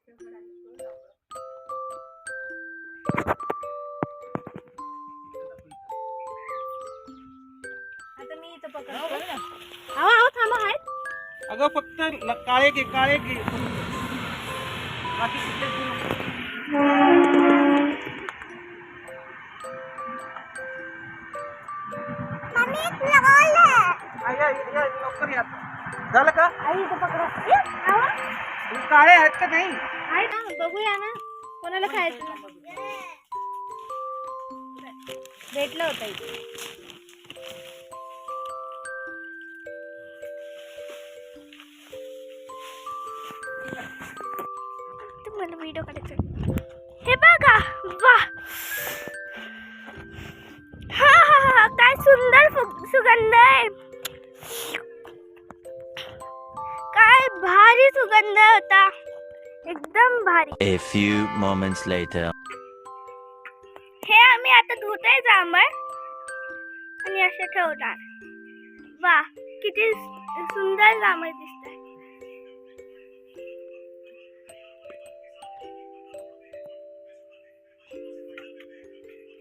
आता मी इथं पकडतो ना. आहो थांबा हाय. अगं फक्त काळे घे बाकी कुठले घेऊ नको. लवकर या. झालं का? आई इथं पकडा. काळे आहेत का नाही? आहे ना, बघूया ना कोणाला खायचं. भेटलं होतं इथे. मला व्हिडिओ काढायचा. हे बघा वा, हा हा हा, काय सुंदर सुगंध आहे. काय भारी सुगंध होता, एकदम भारी. A few moments later. हे आम्ही आता धुतोय जांभळ आणि असं ठेवणार. वा, किती सुंदर जांभळ दिसतंय.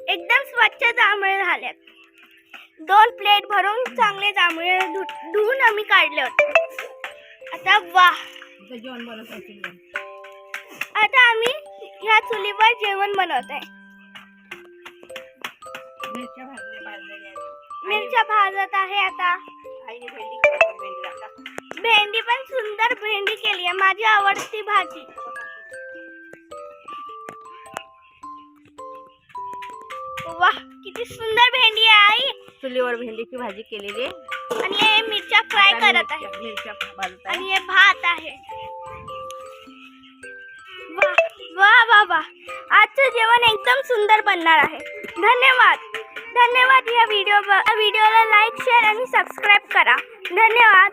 एकदम स्वच्छ जांभळे झाल्यात. 2 प्लेट भरून चांगले जांभळे धुवून आम्ही काढले होते. आता वा, जेवण बनवत असेल. आता आम्ही ह्या चुलीवर जेवण बनवत आहे. मिरच्या भाजल्या मिरच्या भाजत आहे. आता आईने भेंडी टाकला. भेंडी पण सुंदर भेंडी केली आहे, माझी आवडती भाजी. वाह, किती सुंदर भेंडी आहे आई. चुलीवर भेंडीची भाजी केलेली आहे. आणि हे मिरच्या फ्राय करत आहे. मिरच्या भाजत आहे. आणि हे भात आहे. वाह वाह वाह वाह, आजचं जेवण एकदम सुंदर बनणार आहे. धन्यवाद. या व्हिडिओला लाईक, शेअर आणि सबस्क्राईब करा. धन्यवाद.